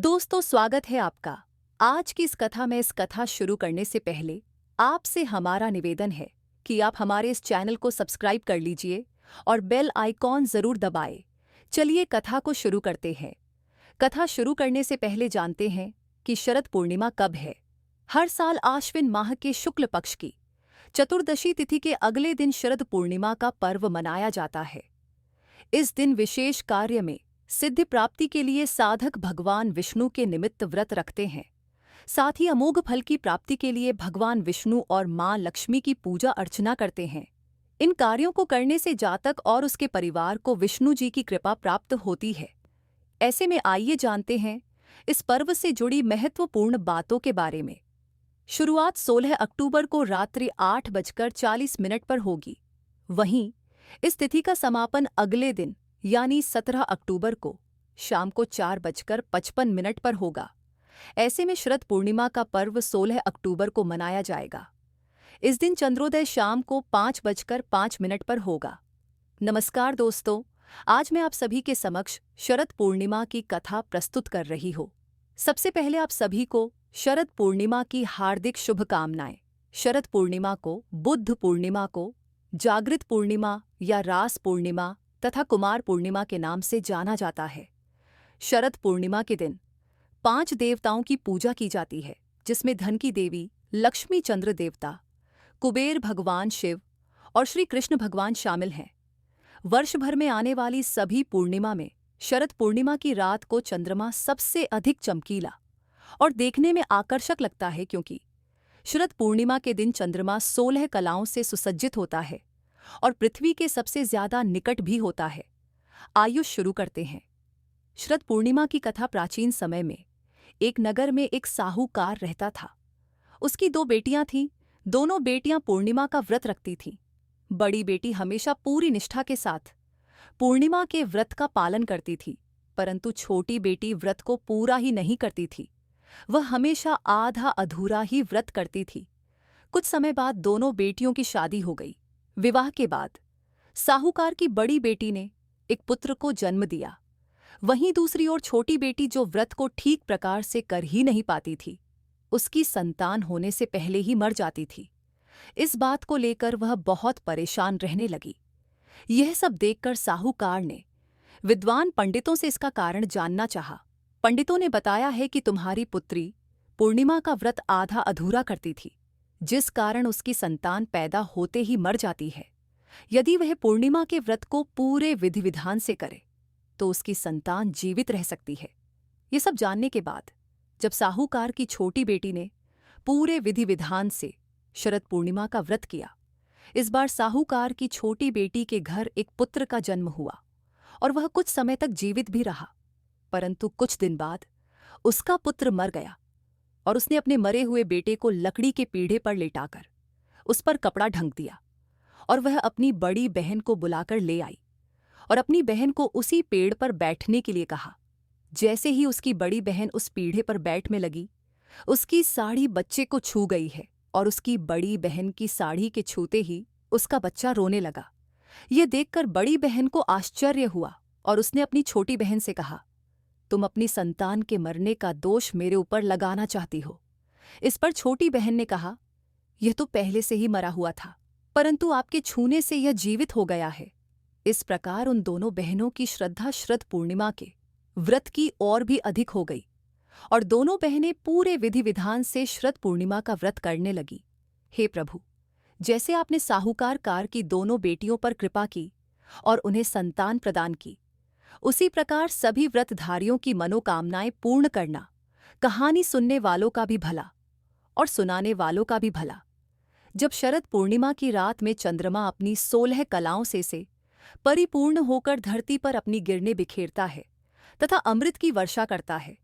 दोस्तों, स्वागत है आपका। आज की इस कथा में इस कथा शुरू करने से पहले आपसे हमारा निवेदन है कि आप हमारे इस चैनल को सब्सक्राइब कर लीजिए और बेल आइकॉन जरूर दबाएं। चलिए कथा को शुरू करते हैं। कथा शुरू करने से पहले जानते हैं कि शरद पूर्णिमा कब है। हर साल आश्विन माह के शुक्ल पक्ष की चतुर्दशी तिथि के अगले दिन शरद पूर्णिमा का पर्व मनाया जाता है। इस दिन विशेष कार्य में सिद्धि प्राप्ति के लिए साधक भगवान विष्णु के निमित्त व्रत रखते हैं। साथ ही अमोघ फल की प्राप्ति के लिए भगवान विष्णु और मां लक्ष्मी की पूजा अर्चना करते हैं। इन कार्यों को करने से जातक और उसके परिवार को विष्णु जी की कृपा प्राप्त होती है। ऐसे में आइए जानते हैं इस पर्व से जुड़ी महत्वपूर्ण बातों के बारे में। शुरुआत 16 अक्टूबर को रात्रि 8:40 पर होगी। वहीं इस तिथि का समापन अगले दिन यानी 17 अक्टूबर को शाम को 4:55 पर होगा। ऐसे में शरद पूर्णिमा का पर्व 16 अक्टूबर को मनाया जाएगा। इस दिन चंद्रोदय शाम को 5:05 पर होगा। नमस्कार दोस्तों, आज मैं आप सभी के समक्ष शरद पूर्णिमा की कथा प्रस्तुत कर रही हूँ। सबसे पहले आप सभी को शरद पूर्णिमा की हार्दिक शुभकामनाएं। शरद पूर्णिमा को बुद्ध पूर्णिमा को जागृत पूर्णिमा या रास पूर्णिमा तथा कुमार पूर्णिमा के नाम से जाना जाता है। शरद पूर्णिमा के दिन 5 देवताओं की पूजा की जाती है, जिसमें धन की देवी लक्ष्मी चंद्र देवता, कुबेर भगवान शिव और श्री कृष्ण भगवान शामिल हैं। वर्ष भर में आने वाली सभी पूर्णिमा में शरद पूर्णिमा की रात को चंद्रमा सबसे अधिक चमकीला और देखने में आकर्षक लगता है, क्योंकि शरद पूर्णिमा के दिन चंद्रमा 16 कलाओं से सुसज्जित होता है और पृथ्वी के सबसे ज्यादा निकट भी होता है। आइए शुरू करते हैं। शरद पूर्णिमा की कथा प्राचीन समय में एक नगर में एक साहूकार रहता था। उसकी 2 बेटियां थीं। दोनों बेटियां पूर्णिमा का व्रत रखती थीं। बड़ी बेटी हमेशा पूरी निष्ठा के साथ पूर्णिमा के व्रत का पालन करती थी, परंतु छोटी बेटी व्रत को पूरा ही नहीं करती थी। वह हमेशा आधा अधूरा ही व्रत करती थी। कुछ समय बाद दोनों बेटियों की शादी हो गई। विवाह के बाद साहूकार की बड़ी बेटी ने एक पुत्र को जन्म दिया। वहीं दूसरी ओर छोटी बेटी, जो व्रत को ठीक प्रकार से कर ही नहीं पाती थी, उसकी संतान होने से पहले ही मर जाती थी। इस बात को लेकर वह बहुत परेशान रहने लगी। यह सब देखकर साहूकार ने विद्वान पंडितों से इसका कारण जानना चाहा। पंडितों ने बताया है कि तुम्हारी पुत्री पूर्णिमा का व्रत आधा अधूरा करती थी, जिस कारण उसकी संतान पैदा होते ही मर जाती है। यदि वह पूर्णिमा के व्रत को पूरे विधि विधान से करे तो उसकी संतान जीवित रह सकती है। ये सब जानने के बाद जब साहूकार की छोटी बेटी ने पूरे विधि विधान से शरद पूर्णिमा का व्रत किया, इस बार साहूकार की छोटी बेटी के घर एक पुत्र का जन्म हुआ और वह कुछ समय तक जीवित भी रहा। परंतु कुछ दिन बाद उसका पुत्र मर गया और उसने अपने मरे हुए बेटे को लकड़ी के पीढ़े पर लेटाकर उस पर कपड़ा ढंक दिया और वह अपनी बड़ी बहन को बुलाकर ले आई और अपनी बहन को उसी पेड़ पर बैठने के लिए कहा। जैसे ही उसकी बड़ी बहन उस पीढ़े पर बैठने लगी, उसकी साड़ी बच्चे को छू गई है और उसकी बड़ी बहन की साड़ी के छूते ही उसका बच्चा रोने लगा। ये देखकर बड़ी बहन को आश्चर्य हुआ और उसने अपनी छोटी बहन से कहा, तुम अपनी संतान के मरने का दोष मेरे ऊपर लगाना चाहती हो। इस पर छोटी बहन ने कहा, यह तो पहले से ही मरा हुआ था, परंतु आपके छूने से यह जीवित हो गया है। इस प्रकार उन दोनों बहनों की श्रद्धा शरद पूर्णिमा के व्रत की और भी अधिक हो गई और दोनों बहनें पूरे विधि विधान से शरद पूर्णिमा का व्रत करने लगी। हे प्रभु, जैसे आपने साहूकार कार की दोनों बेटियों पर कृपा की और उन्हें संतान प्रदान की, उसी प्रकार सभी व्रतधारियों की मनोकामनाएं पूर्ण करना। कहानी सुनने वालों का भी भला और सुनाने वालों का भी भला। जब शरद पूर्णिमा की रात में चंद्रमा अपनी 16 कलाओं से परिपूर्ण होकर धरती पर अपनी किरणें बिखेरता है तथा अमृत की वर्षा करता है,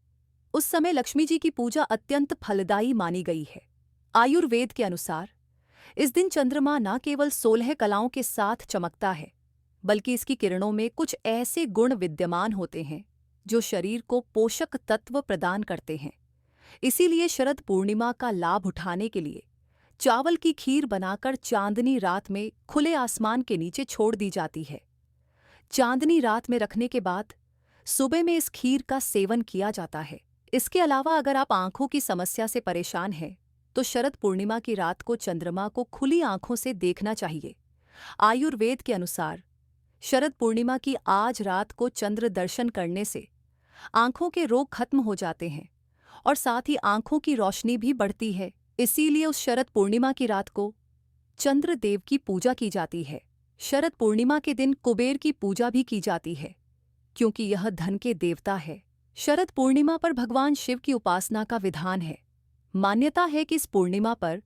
उस समय लक्ष्मी जी की पूजा अत्यंत फलदायी मानी गई है। आयुर्वेद के अनुसार इस दिन चंद्रमा न केवल 16 कलाओं के साथ चमकता है, बल्कि इसकी किरणों में कुछ ऐसे गुण विद्यमान होते हैं जो शरीर को पोषक तत्व प्रदान करते हैं। इसीलिए शरद पूर्णिमा का लाभ उठाने के लिए चावल की खीर बनाकर चांदनी रात में खुले आसमान के नीचे छोड़ दी जाती है। चांदनी रात में रखने के बाद सुबह में इस खीर का सेवन किया जाता है। इसके अलावा अगर आप आंखों की समस्या से परेशान हैं, तो शरद पूर्णिमा की रात को चंद्रमा को खुली आंखों से देखना चाहिए। आयुर्वेद के अनुसार शरद पूर्णिमा की आज रात को चंद्र दर्शन करने से आंखों के रोग खत्म हो जाते हैं और साथ ही आंखों की रोशनी भी बढ़ती है। इसीलिए उस शरद पूर्णिमा की रात को चंद्र देव की पूजा की जाती है। शरद पूर्णिमा के दिन कुबेर की पूजा भी की जाती है, क्योंकि यह धन के देवता है। शरद पूर्णिमा पर भगवान शिव की उपासना का विधान है। मान्यता है कि इस पूर्णिमा पर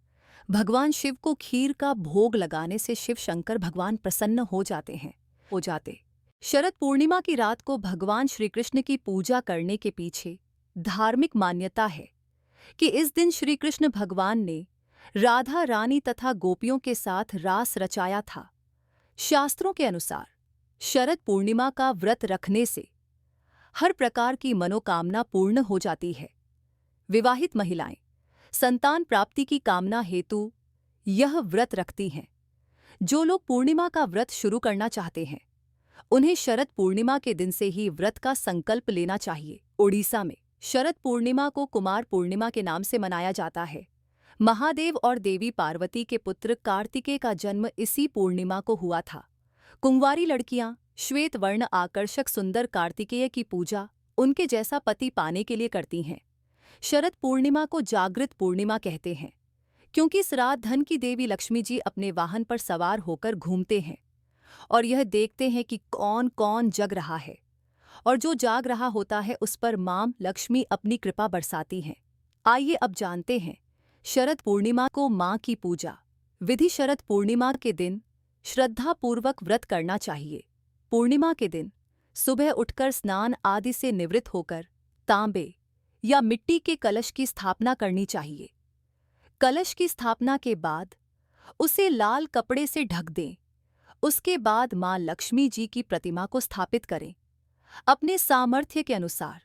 भगवान शिव को खीर का भोग लगाने से शिव शंकर भगवान प्रसन्न हो जाते। शरद पूर्णिमा की रात को भगवान श्री कृष्ण की पूजा करने के पीछे धार्मिक मान्यता है कि इस दिन श्री कृष्ण भगवान ने राधा रानी तथा गोपियों के साथ रास रचाया था। शास्त्रों के अनुसार शरद पूर्णिमा का व्रत रखने से हर प्रकार की मनोकामना पूर्ण हो जाती है। विवाहित महिलाएं संतान प्राप्ति की कामना हेतु यह व्रत रखती हैं। जो लोग पूर्णिमा का व्रत शुरू करना चाहते हैं, उन्हें शरद पूर्णिमा के दिन से ही व्रत का संकल्प लेना चाहिए। ओडिशा में शरद पूर्णिमा को कुमार पूर्णिमा के नाम से मनाया जाता है। महादेव और देवी पार्वती के पुत्र कार्तिकेय का जन्म इसी पूर्णिमा को हुआ था। कुंवारी लड़कियां श्वेत वर्ण आकर्षक सुंदर कार्तिकेय की पूजा उनके जैसा पति पाने के लिए करती हैं। शरद पूर्णिमा को जागृत पूर्णिमा कहते हैं, क्योंकि इस रात धन की देवी लक्ष्मी जी अपने वाहन पर सवार होकर घूमते हैं और यह देखते हैं कि कौन कौन जग रहा है, और जो जाग रहा होता है उस पर मां लक्ष्मी अपनी कृपा बरसाती हैं। आइए अब जानते हैं शरद पूर्णिमा को मां की पूजा विधि। शरद पूर्णिमा के दिन श्रद्धापूर्वक व्रत करना चाहिए। पूर्णिमा के दिन सुबह उठकर स्नान आदि से निवृत्त होकर तांबे या मिट्टी के कलश की स्थापना करनी चाहिए। कलश की स्थापना के बाद उसे लाल कपड़े से ढक दें। उसके बाद मां लक्ष्मी जी की प्रतिमा को स्थापित करें। अपने सामर्थ्य के अनुसार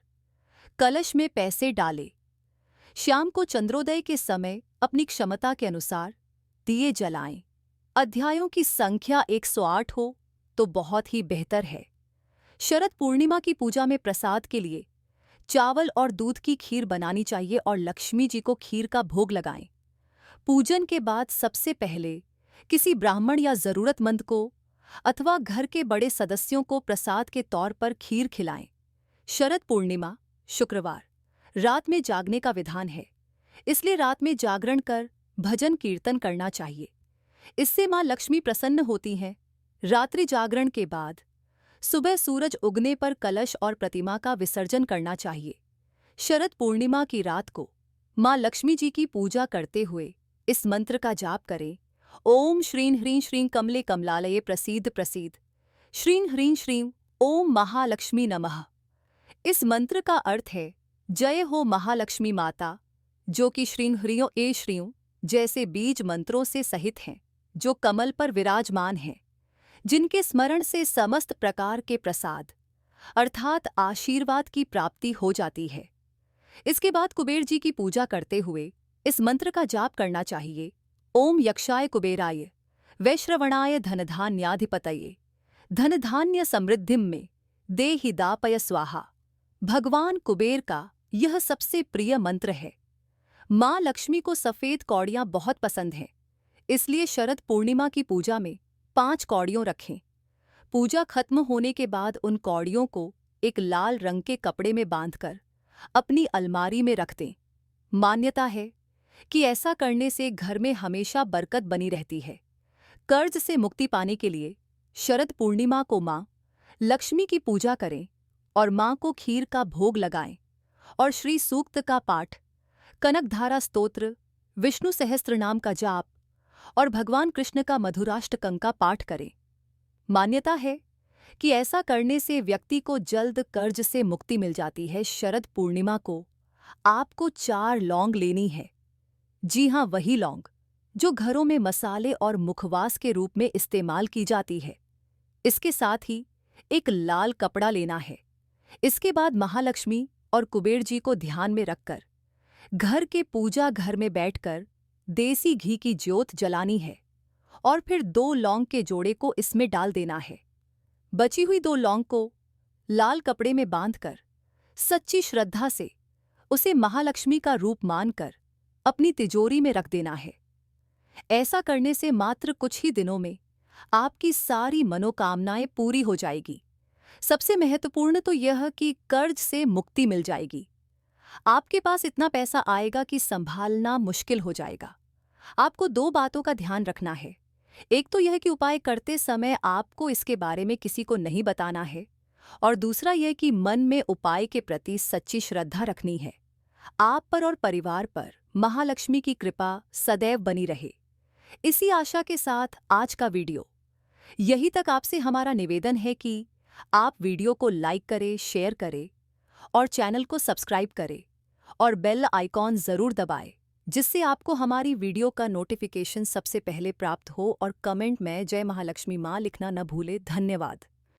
कलश में पैसे डालें। शाम को चंद्रोदय के समय अपनी क्षमता के अनुसार दिए जलाएं। अध्यायों की संख्या 108 हो तो बहुत ही बेहतर है। शरद पूर्णिमा की पूजा में प्रसाद के लिए चावल और दूध की खीर बनानी चाहिए और लक्ष्मी जी को खीर का भोग लगाएं। पूजन के बाद सबसे पहले किसी ब्राह्मण या जरूरतमंद को अथवा घर के बड़े सदस्यों को प्रसाद के तौर पर खीर खिलाएं। शरद पूर्णिमा शुक्रवार रात में जागने का विधान है, इसलिए रात में जागरण कर भजन कीर्तन करना चाहिए। इससे मां लक्ष्मी प्रसन्न होती हैं। रात्रि जागरण के बाद सुबह सूरज उगने पर कलश और प्रतिमा का विसर्जन करना चाहिए। शरद पूर्णिमा की रात को मां लक्ष्मी जी की पूजा करते हुए इस मंत्र का जाप करें। ओम श्रीं ह्रीं श्रीं कमले कमलालये प्रसीद प्रसीद। श्रीं ह्रीं श्रीं ओम महालक्ष्मी नमः। इस मंत्र का अर्थ है जय हो महालक्ष्मी माता, जो कि श्रीं ह्रीं ए श्रीं जैसे बीज मंत्रों से सहित हैं, जो कमल पर विराजमान हैं, जिनके स्मरण से समस्त प्रकार के प्रसाद अर्थात आशीर्वाद की प्राप्ति हो जाती है। इसके बाद कुबेर जी की पूजा करते हुए इस मंत्र का जाप करना चाहिए। ओम यक्षाय कुबेराय वैश्रवणाय धनधान्याधिपतये धनधान्य समृद्धिम में देहि दापय स्वाहा। भगवान कुबेर का यह सबसे प्रिय मंत्र है। मां लक्ष्मी को सफेद कौड़ियां बहुत पसंद हैं, इसलिए शरद पूर्णिमा की पूजा में 5 कौड़ियों रखें। पूजा खत्म होने के बाद उन कौड़ियों को एक लाल रंग के कपड़े में बांधकर अपनी अलमारी में रख दें। मान्यता है कि ऐसा करने से घर में हमेशा बरकत बनी रहती है। कर्ज से मुक्ति पाने के लिए शरद पूर्णिमा को मां लक्ष्मी की पूजा करें और मां को खीर का भोग लगाएं और श्री सूक्त का पाठ, कनकधारा स्तोत्र, विष्णु सहस्त्रनाम का जाप और भगवान कृष्ण का मधुराष्टकं का पाठ करें। मान्यता है कि ऐसा करने से व्यक्ति को जल्द कर्ज से मुक्ति मिल जाती है। शरद पूर्णिमा को आपको 4 लौंग लेनी है। जी हाँ, वही लौंग जो घरों में मसाले और मुखवास के रूप में इस्तेमाल की जाती है। इसके साथ ही एक लाल कपड़ा लेना है। इसके बाद महालक्ष्मी और कुबेर जी को ध्यान में रखकर घर के पूजा घर में बैठकर देसी घी की ज्योत जलानी है और फिर 2 लौंग के जोड़े को इसमें डाल देना है। बची हुई 2 लौंग को लाल कपड़े में बांधकर सच्ची श्रद्धा से उसे महालक्ष्मी का रूप मानकर अपनी तिजोरी में रख देना है। ऐसा करने से मात्र कुछ ही दिनों में आपकी सारी मनोकामनाएं पूरी हो जाएगी। सबसे महत्वपूर्ण तो यह कि कर्ज से मुक्ति मिल जाएगी। आपके पास इतना पैसा आएगा कि संभालना मुश्किल हो जाएगा। आपको दो बातों का ध्यान रखना है। एक तो यह कि उपाय करते समय आपको इसके बारे में किसी को नहीं बताना है, और दूसरा यह कि मन में उपाय के प्रति सच्ची श्रद्धा रखनी है। आप पर और परिवार पर महालक्ष्मी की कृपा सदैव बनी रहे। इसी आशा के साथ आज का वीडियो यहीं तक। आपसे हमारा निवेदन है कि आप वीडियो को लाइक करें, शेयर करें और चैनल को सब्सक्राइब करें और बेल आइकॉन ज़रूर दबाएं, जिससे आपको हमारी वीडियो का नोटिफिकेशन सबसे पहले प्राप्त हो। और कमेंट में जय महालक्ष्मी माँ लिखना न भूलें। धन्यवाद।